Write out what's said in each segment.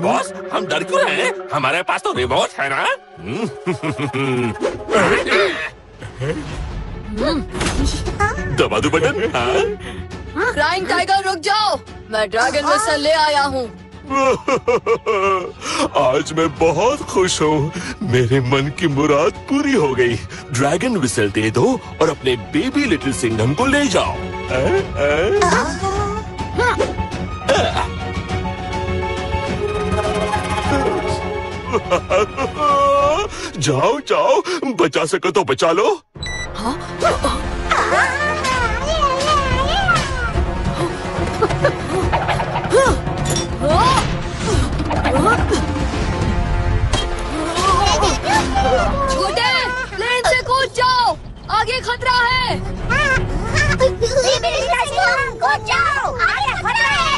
Boss हम डर क्यों रहे हैं? हमारे पास तो रिमोट है ना। दबा दो बटन। फ्लाइंग टाइगर रुक जाओ, मैं ड्रैगन विसल ले आया हूँ। आज मैं बहुत खुश हूँ, मेरे मन की मुराद पूरी हो गई। ड्रैगन विसल दे दो और अपने बेबी लिटिल सिंघम को ले जाओ। जाओ जाओ, बचा सको तो बचा लो। छोटे, प्लेन से कूद जाओ, आगे खतरा है। कूद जाओ, आगे खतरा है।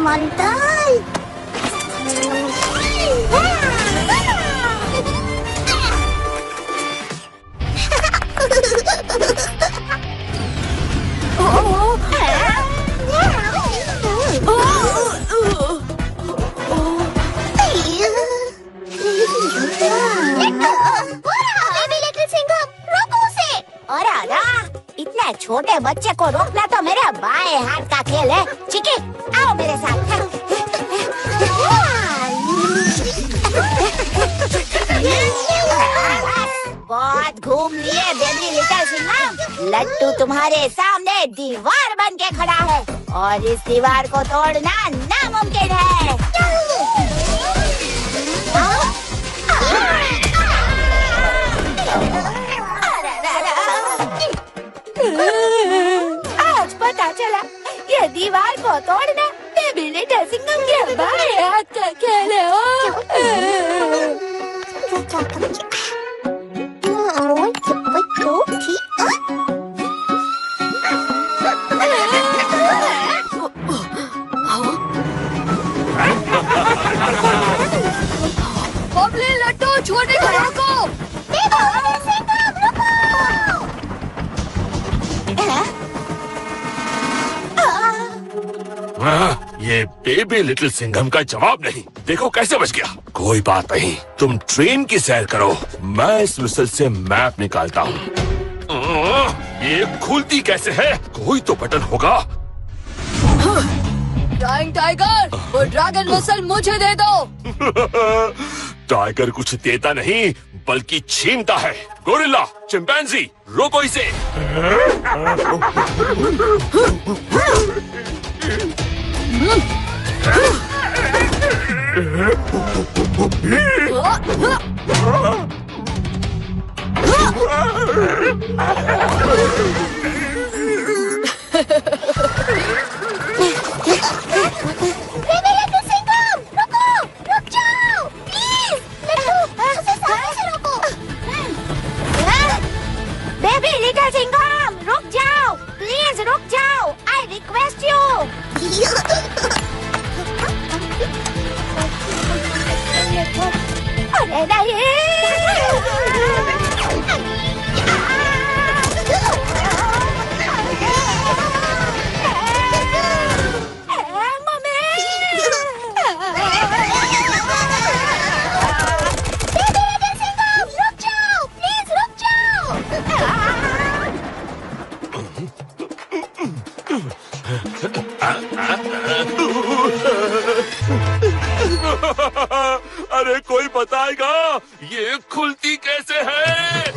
मंथन। इतने छोटे बच्चे को रोकना तो मेरे बाएं हाथ का खेल है। चिकी, आओ मेरे साथ। बहुत घूम लिए बेबी लिटिल सिंघम। लट्टू तुम्हारे सामने दीवार बन के खड़ा है और इस दीवार को तोड़ना नामुमकिन है। आज पता चला ये दीवार को तोड़ना बेबी लिटिल सिंघम के बाएं हाथ का खेल है। बबली, लट्टू, छोटे को रोको। ये बेबी लिटिल सिंघम का जवाब नहीं। देखो कैसे बच गया। कोई बात नहीं, तुम ट्रेन की सैर करो, मैं इस विसल से मैप निकालता हूँ। ये खुलती कैसे है? कोई तो बटन होगा। फ्लाइंग टाइगर, वो ड्रैगन विसल मुझे दे दो। टाइगर कुछ देता नहीं बल्कि छीनता है। गोरिल्ला, चिंपैंजी, रोको इसे। अरे कोई बताएगा ये खुलती कैसे है?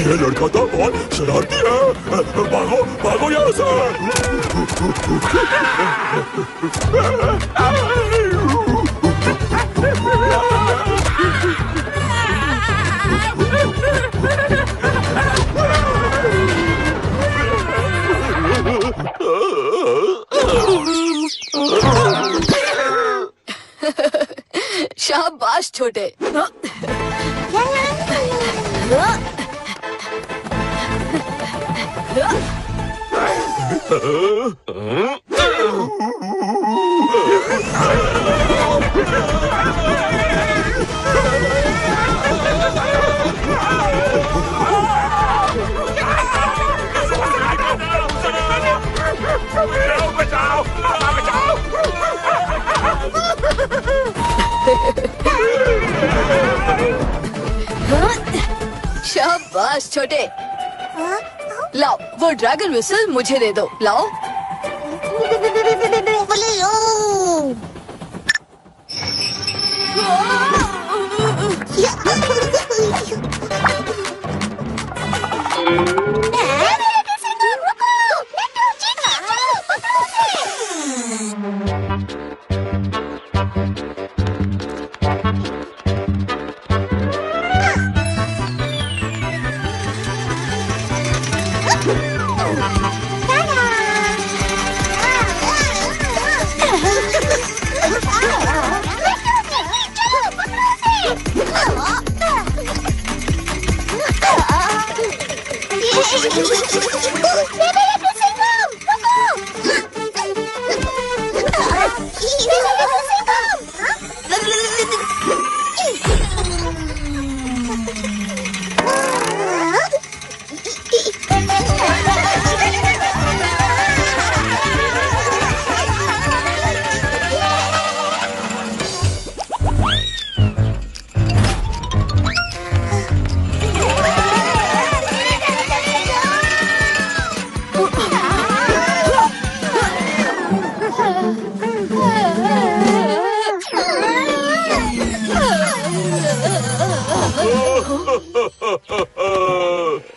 ये लड़का तो बहुत शरारती है। भागो भागो यहाँ से। शाबाश छोटे। बचाओ बचाओ। शाबाश छोटे। लाओ वो ड्रैगन विसल मुझे दे दो। लाओ।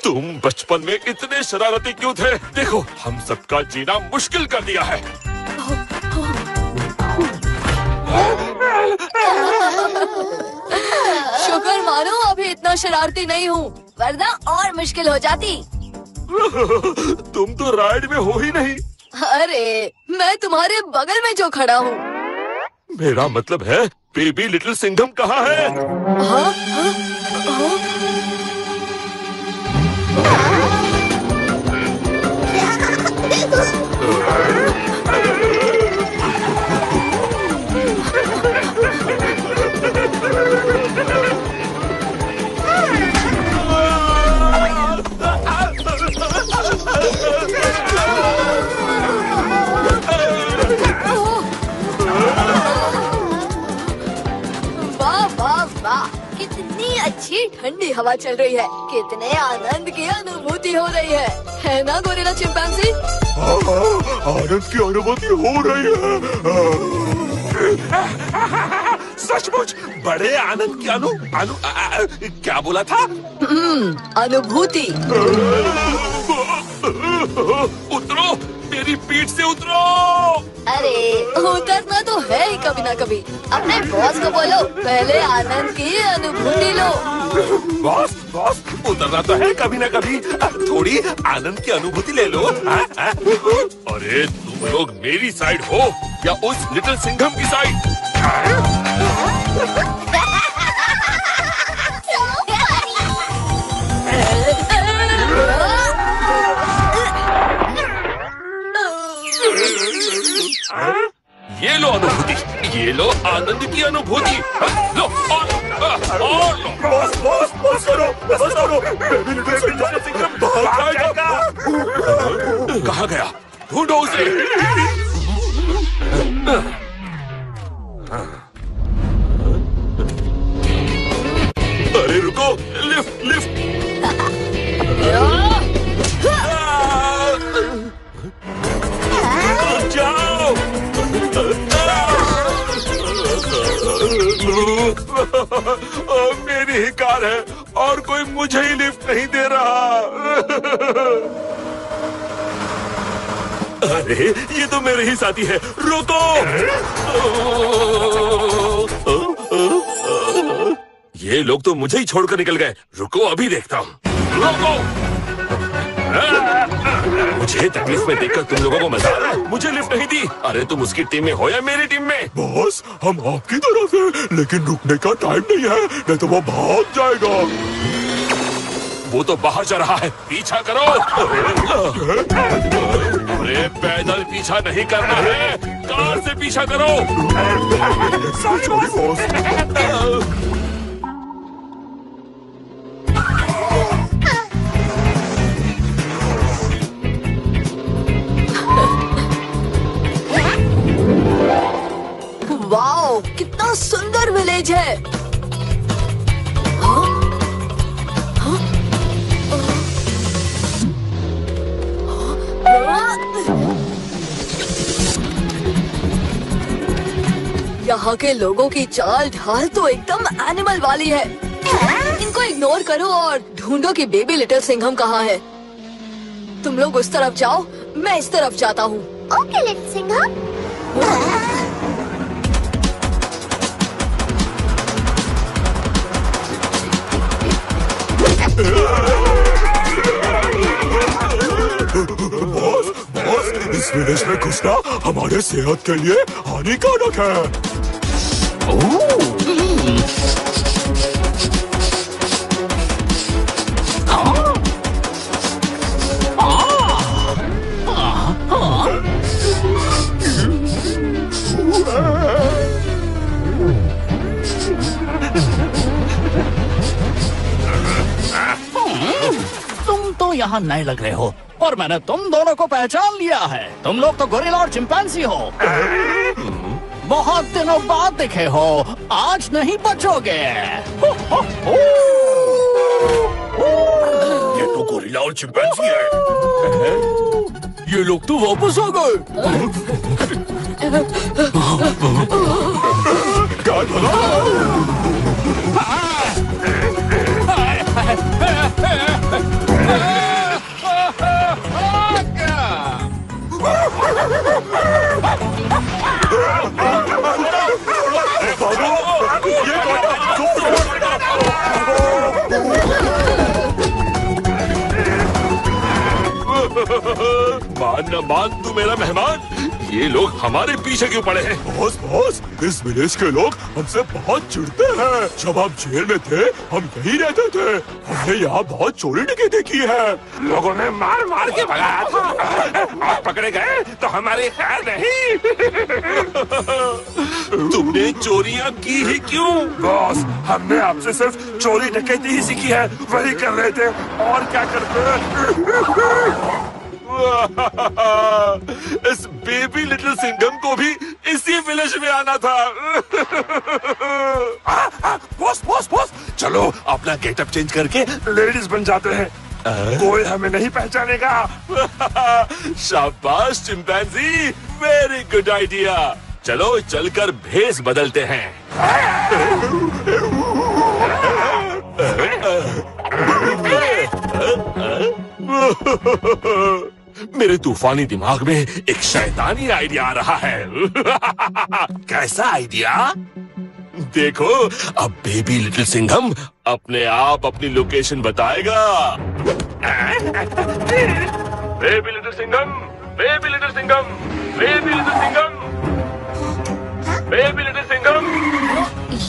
तुम बचपन में इतने शरारती क्यों थे? देखो हम सबका जीना मुश्किल कर दिया है। शुक्र मानो अभी इतना शरारती नहीं हूँ, वरना और मुश्किल हो जाती। तुम तो राइड में हो ही नहीं। अरे मैं तुम्हारे बगल में जो खड़ा हूँ। मेरा मतलब है बेबी लिटिल सिंघम कहाँ है? हाँ? कितनी अच्छी ठंडी हवा चल रही है, कितने आनंद की अनुभूति हो रही है ना गोरिल्ला चिंपैंजी? आनंद की अनुभूति हो रही है। सचमुच बड़े आनंद की क्या बोला था? अनुभूति। उतरो, मेरी पीठ से उतरो। अरे उतरना तो है ही कभी ना कभी। अपने बॉस को बोलो पहले आनंद की अनुभूति लो। बॉस उतरना तो है कभी ना कभी, थोड़ी आनंद की अनुभूति ले लो। अरे तुम लोग मेरी साइड हो या उस लिटिल सिंघम की साइड? ये लो अनुभूति, ये लो आनंद की अनुभूति। लो और लो। बस करो। बेबी लिटिल सिंघम भाग जाएगा। कहाँ गया? ढूंढो उसे। अरे रुको, लिफ्ट। जाओ। मेरी ही कार है और कोई मुझे ही लिफ्ट नहीं दे रहा। अरे ये तो मेरे ही साथी है, रुको। ये लोग तो मुझे ही छोड़कर निकल गए। रुको अभी देखता हूँ। रुको। मुझे तकलीफ में देखकर तुम लोगों को मजा आ रहा है? मुझे लिफ्ट नहीं दी। अरे तुम उसकी टीम में हो या मेरी टीम में? बॉस हम आपकी तरफ है, लेकिन रुकने का टाइम नहीं है, नहीं तो वो भाग जाएगा। वो तो बाहर जा रहा है, पीछा करो। अरे पैदल पीछा नहीं करना है, कार से पीछा करो। Sorry boss. वाओ, कितना सुंदर विलेज है। यहाँ के लोगों की चाल ढाल तो एकदम एनिमल वाली है। इनको इग्नोर करो और ढूंढो कि बेबी लिटिल सिंघम कहाँ है। तुम लोग उस तरफ जाओ, मैं इस तरफ जाता हूँ। Okay little Singham. बॉस इस विलेज में घुसना हमारे सेहत के लिए हानिकारक है। तुम तो यहाँ नए लग रहे हो और मैंने तुम दोनों को पहचान लिया है। तुम लोग तो गोरिल्ला और चिंपैंजी हो। बहुत दिनों बाद दिखे हो, आज नहीं बचोगे। ये तो गोरिल्ला और चिंपैंजी है। ये लोग तो वापस आ गए। क्या मान न मान तू मेरा मेहमान, ये लोग हमारे पीछे क्यों पड़े हैं? बॉस बॉस इस विलेज के लोग हमसे बहुत चिढ़ते हैं। जब हम जेल में थे हम यहीं रहते थे। हमने यहाँ बहुत चोरी डकैती की है। लोगों ने मार मार के भगाया था। आप पकड़े गए तो हमारी खैर नहीं। तुमने चोरियां की ही क्यों? बॉस हमने आपसे सिर्फ चोरी डकैती ही सीखी है, वही कर रहे थे और क्या करते। इस बेबी लिटिल सिंघम को भी इसी विलेज में आना था। बॉस बॉस बॉस चलो अपना गेटअप चेंज करके लेडीज बन जाते हैं, कोई हमें नहीं पहचानेगा। शाबाश चिंपैंजी, वेरी गुड आइडिया। चलो चलकर भेस बदलते हैं। मेरे तूफानी दिमाग में एक शैतानी आइडिया आ रहा है। कैसा आइडिया? देखो अब बेबी लिटिल सिंघम अपने आप अपनी लोकेशन बताएगा। Baby little Singham, baby little Singham, baby little Singham, baby little Singham.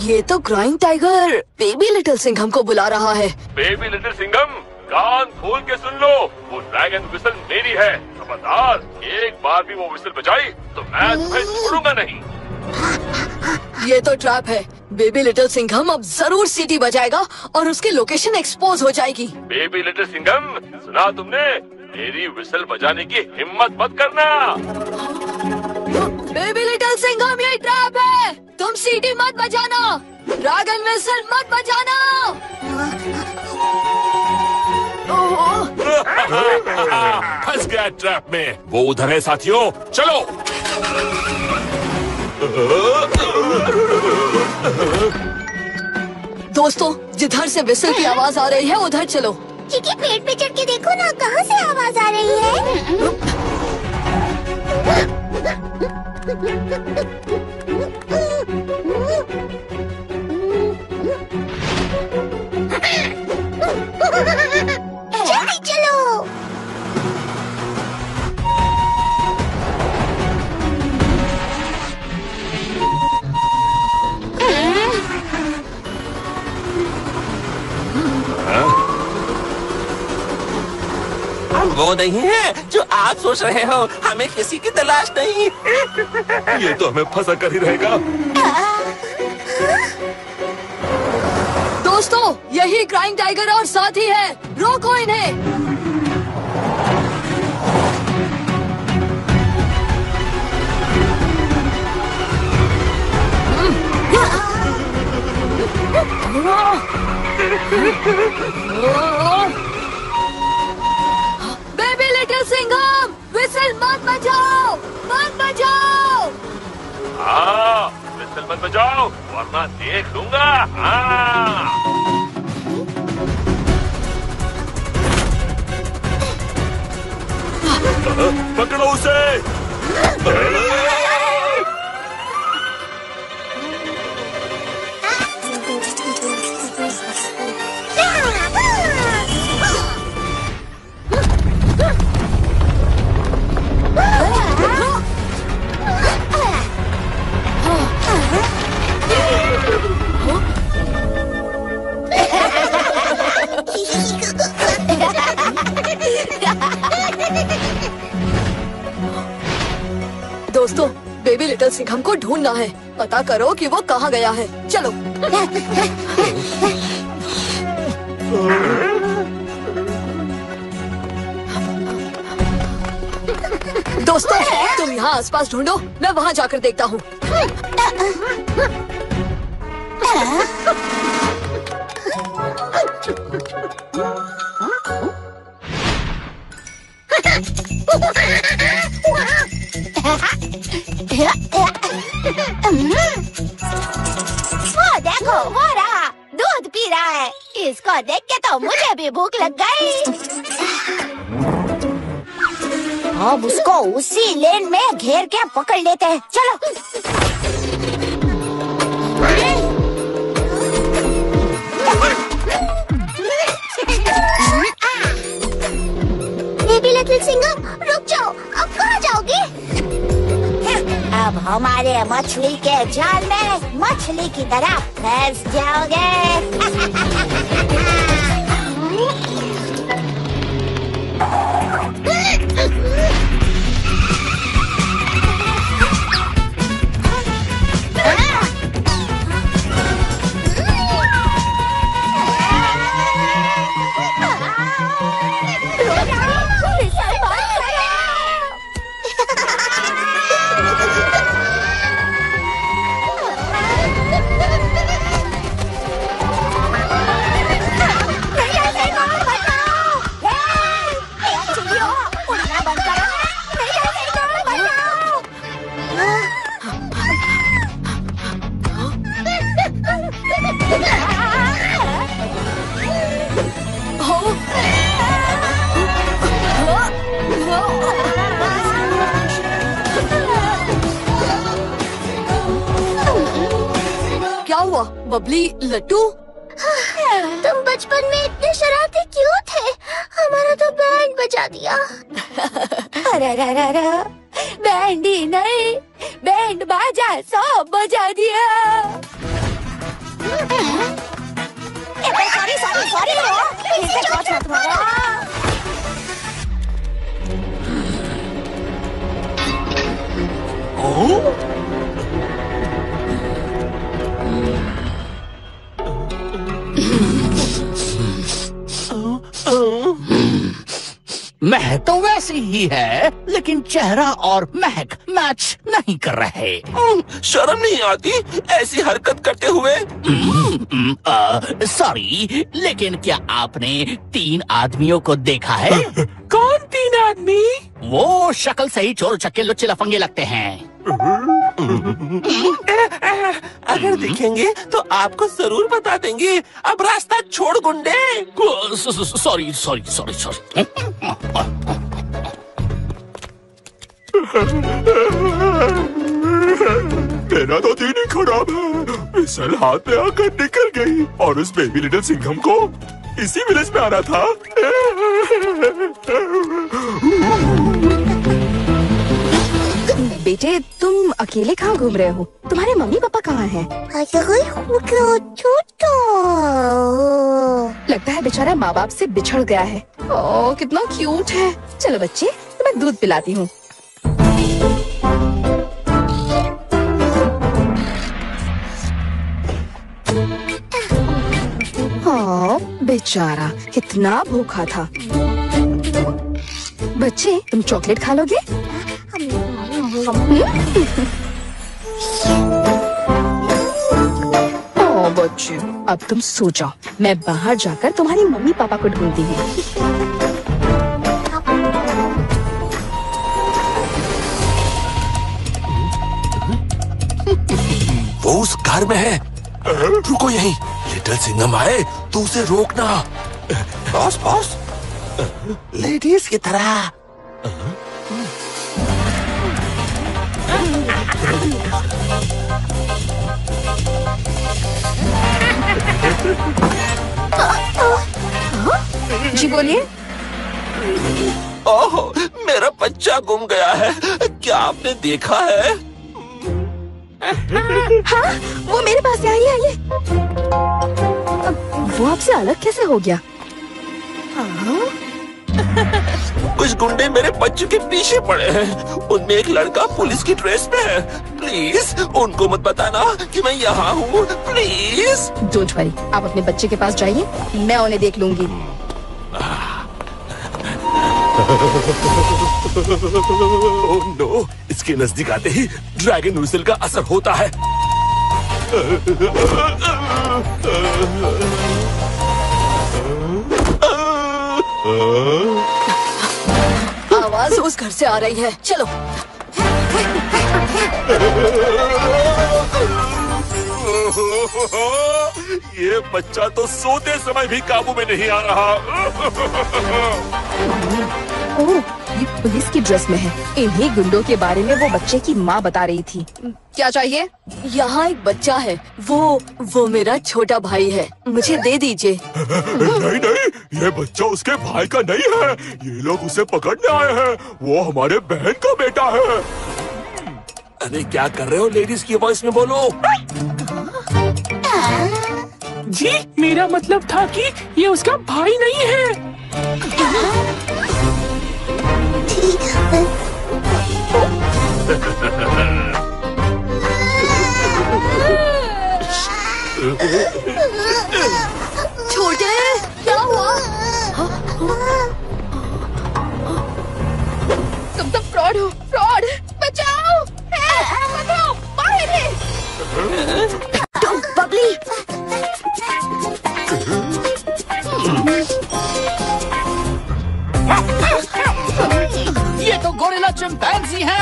ये तो crying tiger baby little Singham को बुला रहा है। बेबी लिटिल सिंघम, कान खोल के सुन लो, वो ड्रैगन विसल मेरी है। खबरदार, एक बार भी वो विसल बजाई तो मैं तुम्हें छोड़ूंगा नहीं। ये तो ट्रैप है। बेबी लिटिल सिंघम अब जरूर सीटी बजाएगा और उसकी लोकेशन एक्सपोज हो जाएगी। बेबी लिटिल सिंघम, सुना तुमने? मेरी विसल बजाने की हिम्मत मत करना। बेबी लिटिल सिंघम, ये ट्रैप है। तुम सीटी मत बजाना, ड्रैगन विसल मत बजाना। फंस गया ट्रैप में। वो उधर है साथियों, चलो। दोस्तों, जिधर से विसल की आवाज आ रही है उधर चलो। चिकी, पेड़ पे चढ़ के देखो ना, कहाँ से आवाज आ रही है। जल्दी चलो। हम वो नहीं है जो आप सोच रहे हो। हमें किसी की तलाश नहीं। ये तो हमें फंसा कर ही रहेगा। दोस्तों, यही क्राइंग टाइगर और साथी है, रोको इन्हें। बेबी लिटिल सिंघम, विसल मत बजाओ, मत बजाओ। हाँ, विसल मत बजाओ वरना देख लूंगा। हाँ। पकड़ो उसे। दोस्तों, बेबी लिटिल सिंघम को ढूंढना है। पता करो कि वो कहाँ गया है। चलो। दोस्तों, तुम यहाँ आसपास ढूंढो, मैं वहाँ जाकर देखता हूँ। वो देखो, वो रहा, दूध पी रहा है। इसको देख के तो मुझे भी भूख लग गई। अब उसको उसी लेन में घेर के पकड़ लेते हैं। चलो। बेबी लिटिल सिंघम, रुक जाओ। अब कहाँ जाओगे? अब हमारे मछली के जाल में मछली की तरह फंस जाओगे। क्या हुआ बबली लट्टू? तुम बचपन में इतने शरारती क्यों थे? हमारा तो बैंड बजा दिया। अरे बैंड ही नहीं, बैंड बाजा सब बजा दिया। सॉरी महक तो वैसी ही है, लेकिन चेहरा और महक मैच नहीं कर रहे। शर्म नहीं आती ऐसी हरकत करते हुए? सॉरी, लेकिन क्या आपने 3 आदमियों को देखा है? कौन 3 आदमी? वो शक्ल से ही चोर चक्के लुच्चे लफंगे लगते हैं। अगर दिखेंगे तो आपको जरूर बता देंगे। अब रास्ता छोड़ गुंडे। Sorry sorry sorry sorry. मेरा तो दिन ही खराब है। मिसल हाथ में आकर निकल गई और उस बेबी लिटिल सिंघम को इसी विलेज में आना था। बेटे, तुम अकेले कहाँ घूम रहे हो? तुम्हारे मम्मी पापा कहाँ हैं? लगता है बेचारा माँ बाप से बिछड़ गया है। ओह, कितना क्यूट है। चलो बच्चे, तुम्हें दूध पिलाती हूँ। हाँ, बेचारा कितना भूखा था। बच्चे, तुम चॉकलेट खा लोगे? ओह बच्चे, अब तुम सो जाओ। मैं बाहर जाकर तुम्हारी मम्मी पापा को ढूंढती हूँ। वो उस घर में है। रुको यहीं। लिटिल सिंघम आए तो उसे रोकना। बॉस बॉस, लेडीज की तरह। जी बोलिए। ओह, मेरा बच्चा गुम गया है। क्या आपने देखा है? हाँ, वो मेरे पास है। आइए आइए। वो आपसे अलग कैसे हो गया? हाँ? कुछ गुंडे मेरे बच्चे के पीछे पड़े हैं। उनमें एक लड़का पुलिस की ड्रेस में है। प्लीज उनको मत बताना कि मैं यहाँ हूँ। प्लीज। डोंट वरी, आप अपने बच्चे के पास जाइए, मैं उन्हें देख लूंगी। ओह नो, इसके नजदीक आते ही ड्रैगन व्हिसल का असर होता है। आवाज उस घर से आ रही है। चलो। ये बच्चा तो सोते समय भी काबू में नहीं आ रहा। ओह, ये पुलिस की ड्रेस में है। इन्हीं गुंडों के बारे में वो बच्चे की माँ बता रही थी। क्या चाहिए? यहाँ एक बच्चा है। वो मेरा छोटा भाई है। मुझे दे दीजिए। नहीं नहीं, ये बच्चा उसके भाई का नहीं है। ये लोग उसे पकड़ने आए हैं। वो हमारे बहन का बेटा है। अरे क्या कर रहे हो? लेडीज की वॉइस में बोलो। जी, मेरा मतलब था कि ये उसका भाई नहीं है। छोटे, क्या हुआ? तुम तो फ्रॉड हो। फ्रॉड। बचाओ। बचाओ, बाहर है। बबली। ये तो गोरिल्ला चिंपैंजी है।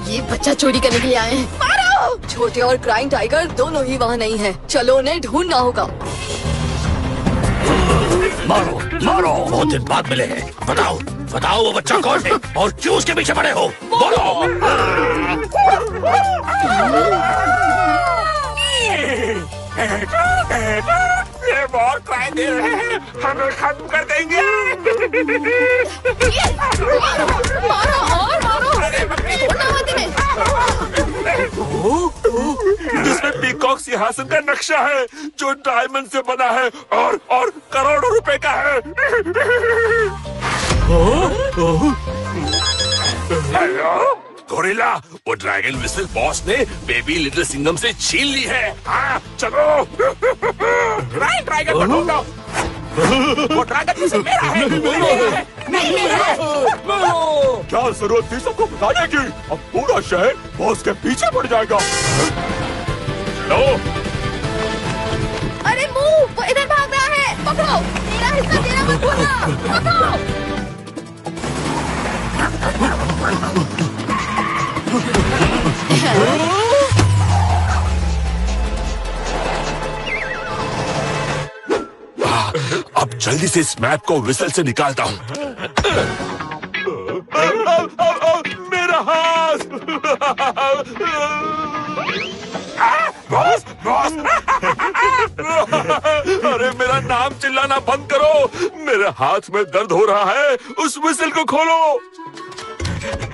ये बच्चा चोरी करने के लिए आए हैं। मारो! छोटे और क्राइंग टाइगर दोनों ही वहाँ नहीं है। चलो उन्हें ढूंढना होगा। मारो मारो, बहुत दिन बाद मिले हैं। बताओ बताओ, वो बच्चा कौन है और क्यों उसके पीछे पड़े हो? बोलो। ये बहुत क्राइम दे रहे हैं। हमें खत्म कर देंगे। मारो और मारो। छोड़ना मत इन्हें। इसमें पीकॉक सिंहासन का नक्शा है जो डायमंड से बना है और करोड़ों रुपए का है। हेलो गोरिल्ला, वो ड्रैगन व्हिसल बॉस ने बेबी लिटिल सिंघम से छीन ली है। हाँ चलो। ड्रैगन को ढूंढो। वो ड्रैगन व्हिसल मेरा है। नहीं है। क्या जरूरत थी सबको बताने की? अब पूरा शहर बॉस के पीछे पड़ जाएगा। लो। अरे मुंह, वो इधर भाग रहा है। पकड़ो, मेरा हिस्सा देना मत भूलना। पकड़ो। जल्दी से इस मैप को विसल से निकालता हूँ। मेरा हाथ! Boss, boss! अरे मेरा नाम चिल्लाना बंद करो। मेरे हाथ में दर्द हो रहा है। उस विसल को खोलो।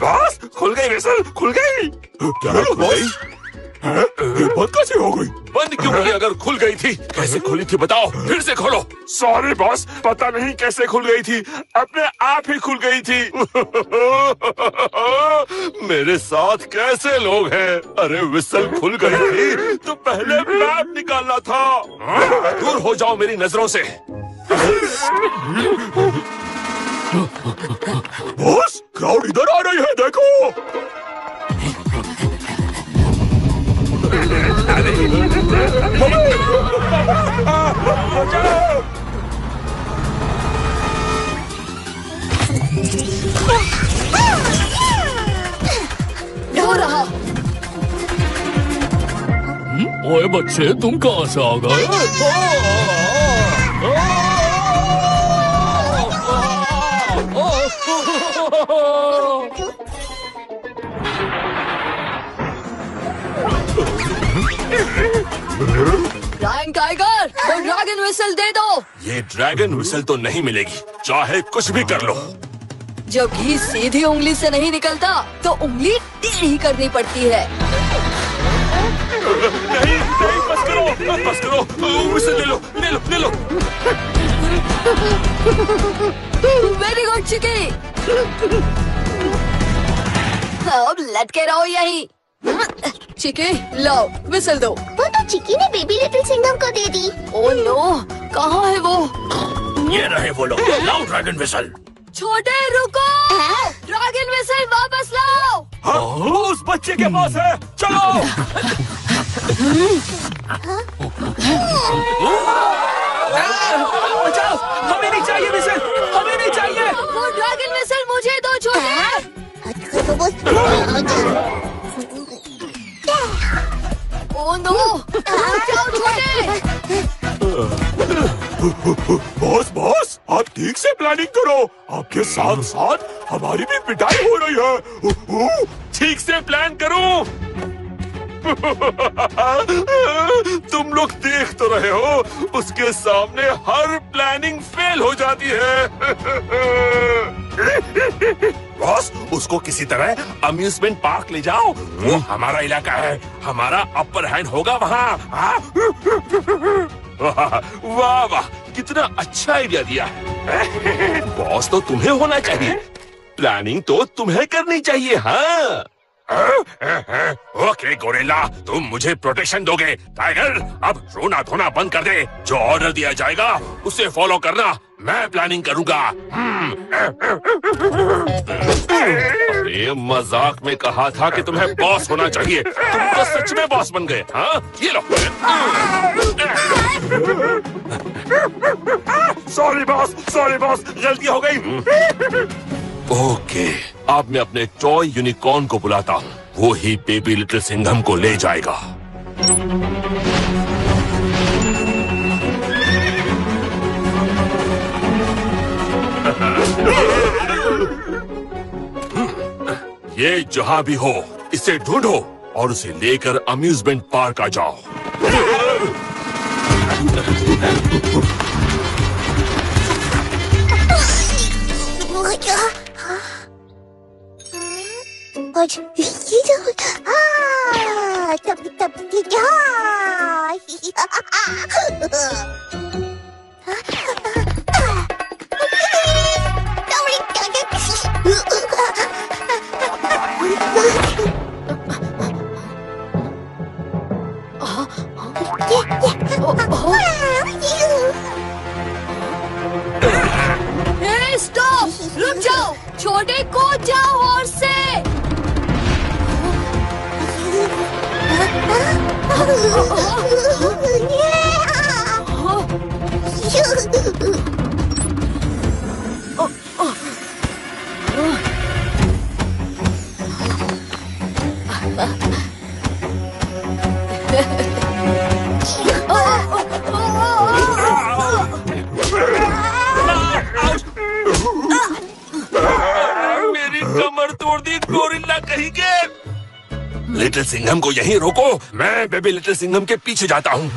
बॉस, खुल गई विसल, खुल गई। क्या खुल गई? ये बंद कैसे हो गई? बंद क्यों हुई? अगर खुल गई थी कैसे खुली थी बताओ, फिर से खोलो। सॉरी बॉस, पता नहीं कैसे खुल गई थी, अपने आप ही खुल गई थी। मेरे साथ कैसे लोग हैं? अरे विसल खुल गई थी तो पहले मैप निकालना था। दूर हो जाओ मेरी नजरों से। बॉस, क्राउड इधर आ रही है, देखो। हो रहा। ओए बच्चे, तुम कहाँ से आ गए? फ्लाइंग टाइगर, वो ड्रैगन विसल दे दो। ये ड्रैगन विसल तो नहीं मिलेगी, चाहे कुछ भी कर लो। जब घी सीधी उंगली से नहीं निकलता तो उंगली टेढ़ी करनी पड़ती है। नहीं, नहीं, बस करो, बस करो। विसल ले लो, ले लो, ले लो। वेरी गुड चिकी। अब लटके रहो यहीं। चिकी, लो विसल दो। वो तो चिकी ने बेबी लिटिल सिंघम को दे दी। ओह नो, कहाँ है वो? ये रहे वो लोग। लाओ ड्रैगन विसल। छोटे रुको, ड्रैगन विसल वापस लाओ। हाँ, वो उस बच्चे के पास है, चलो। बचाओ, हमें नहीं चाहिए विसल, हमें नहीं चाहिए। वो ड्रैगन विसल मुझे दो छोटे। ओह नो, जाओ छोटे। बॉस, बॉस, आप ठीक से प्लानिंग करो। आपके साथ साथ हमारी भी पिटाई हो रही है। ठीक से प्लान करूं? तुम लोग देख तो रहे हो, उसके सामने हर प्लानिंग फेल हो जाती है। बॉस, उसको किसी तरह अम्यूजमेंट पार्क ले जाओ। वो हमारा इलाका है, हमारा अपर हैंड होगा वहाँ। वाह वाह, कितना अच्छा आइडिया दिया है। बॉस तो तुम्हें होना चाहिए, प्लानिंग तो तुम्हें करनी चाहिए। हाँ ओके गोरिल्ला, तुम मुझे प्रोटेक्शन दोगे। टाइगर, अब रोना धोना बंद कर दे। जो ऑर्डर दिया जाएगा उसे फॉलो करना, मैं प्लानिंग करूंगा। अरे मजाक में कहा था कि तुम्हें बॉस होना चाहिए, तुम तो सच में बॉस बन गए। हाँ, ये लो। सॉरी बॉस, गलती हो गई। ओके, अब मैं अपने टॉय यूनिकॉर्न को बुलाता हूँ, वो ही बेबी लिटिल सिंघम को ले जाएगा। ये जहाँ भी हो, इसे ढूंढो और उसे लेकर अम्यूजमेंट पार्क आ जाओ। स्टॉप, रुक जाओ, छोटे कूद जाओ और से। कहीं के। लिटिल सिंघम को यहीं रोको, मैं बेबी लिटिल सिंघम के पीछे जाता हूँ।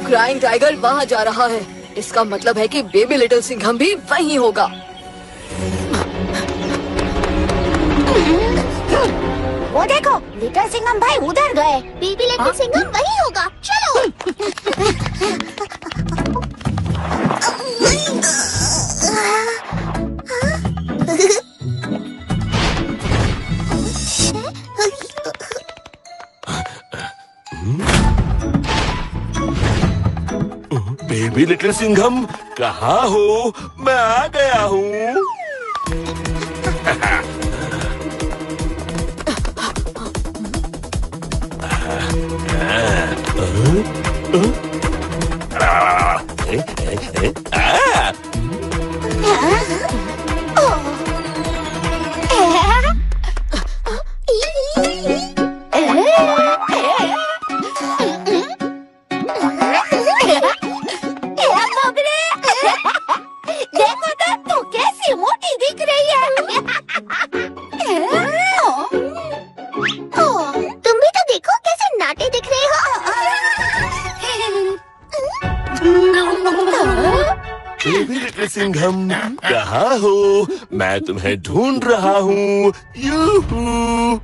क्राइंग टाइगर वहाँ जा रहा है। इसका मतलब है कि बेबी लिटिल सिंघम भी वहीं होगा। वो देखो, लिटिल सिंघम भाई उधर गए। बेबी लिटिल सिंघम वहीं होगा। चलो। बेबी लिटिल सिंघम कहाँ हो? मैं आ गया हूँ। देखो तो तू कैसी मोटी दिख रही है। तुम भी तो देखो कैसे नाटे दिख रहे हो। बेबी लिटिल सिंघम कहाँ हो? मैं तुम्हें ढूंढ रहा हूँ। यूहू।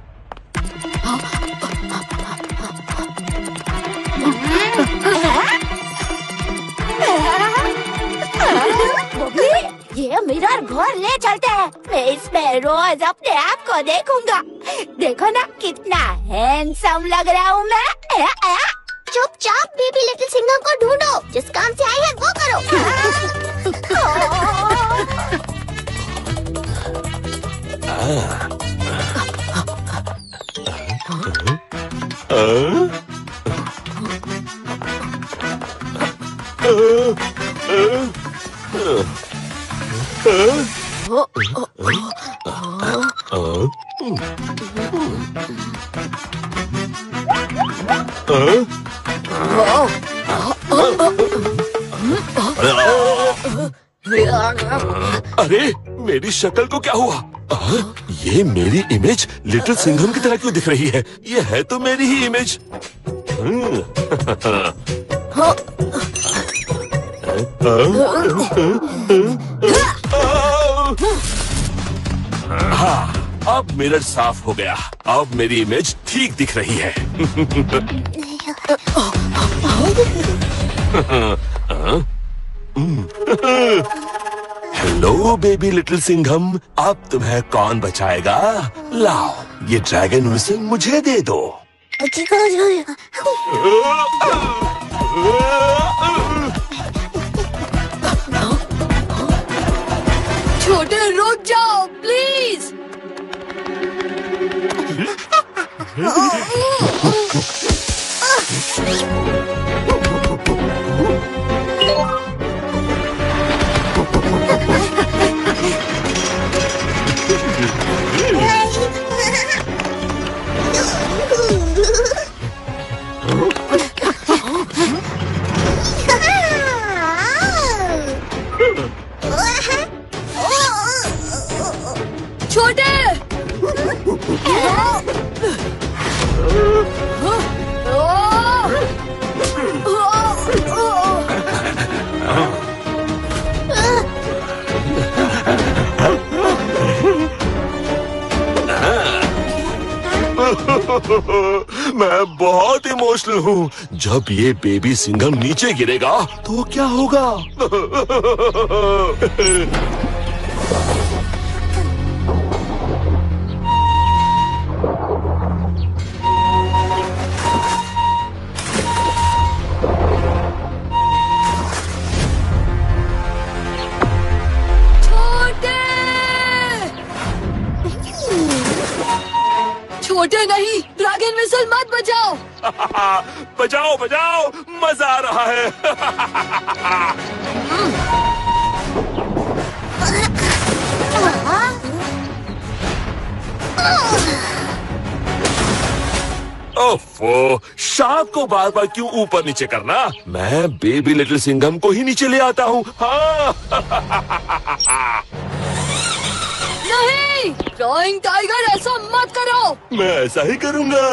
ये मिरर घर ले चलते हैं। मैं इसमें रोज अपने आप को देखूंगा। देखो ना कितना हैंडसम लग रहा हूँ मैं। चुपचाप बेबी लिटिल सिंघम को ढूंढो। जिस काम से आई है वो करो। अरे मेरी शक्ल को क्या हुआ? ये मेरी इमेज लिटिल सिंघम की तरह क्यों दिख रही है? ये है तो मेरी ही इमेज। हाँ, अब मिरर साफ हो गया। अब मेरी इमेज ठीक दिख रही है। हेलो बेबी लिटिल सिंघम, अब तुम्हें कौन बचाएगा? लाओ, ये ड्रैगन व्हिसल मुझे दे दो। छोटे रुक जाओ प्लीज। छोटे मैं बहुत इमोशनल हूँ। जब ये बेबी सिंघम नीचे गिरेगा तो क्या होगा? छोटे नहीं, ड्रैगन विसल मत बजाओ। बजाओ बजाओ, मजा आ रहा है। ओफो, शार्क को बार बार क्यों ऊपर नीचे करना? मैं बेबी लिटिल सिंघम को ही नीचे ले आता हूँ। हाँ। नहीं, फ्लाइंग टाइगर ऐसा मत करो। मैं ऐसा ही करूँगा।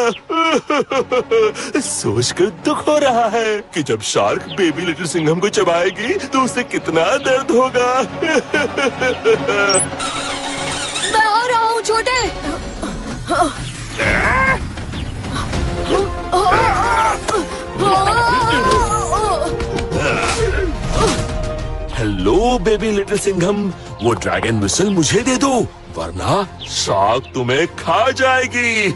सोचकर दुख हो रहा है कि जब शार्क बेबी लिटिल सिंघम को चबाएगी तो उसे कितना दर्द होगा। मैं आ रहा हूँ छोटे। हेलो बेबी लिटिल सिंघम, वो ड्रैगन विसल मुझे दे दो, वरना शार्क तुम्हें खा जाएगी।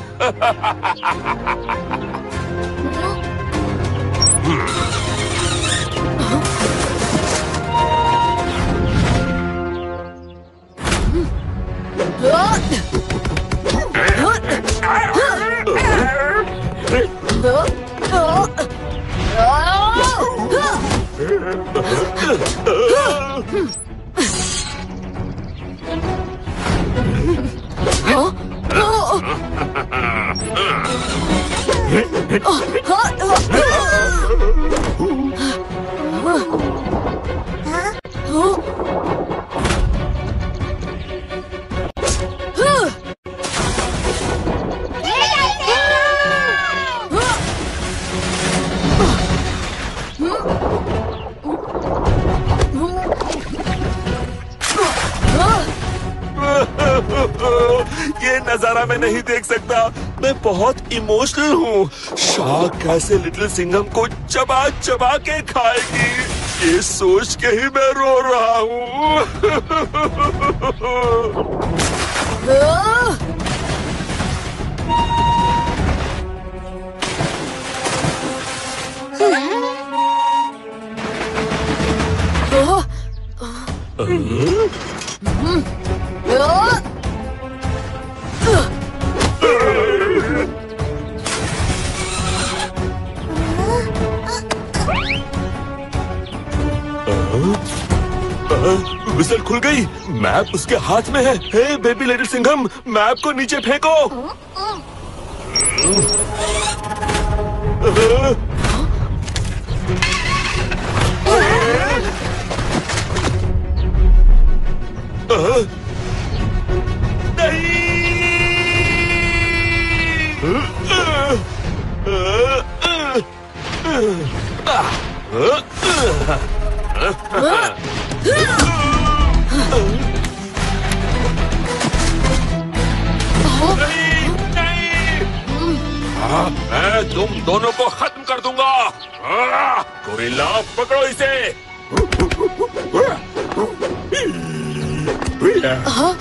ये नजारा मैं नहीं देख सकता, मैं बहुत इमोशनल हूँ। शार्क कैसे लिटिल सिंघम को चबा चबा के खाएगी, ये सोच के ही मैं रो रहा हूँ। विसल खुल गई, मैप उसके हाथ में है। हे बेबी लिटिल सिंघम, मैप को नीचे फेंको। मैं तुम दोनों को खत्म कर दूंगा। गोरिल्ला पकड़ो इसे। हाँ?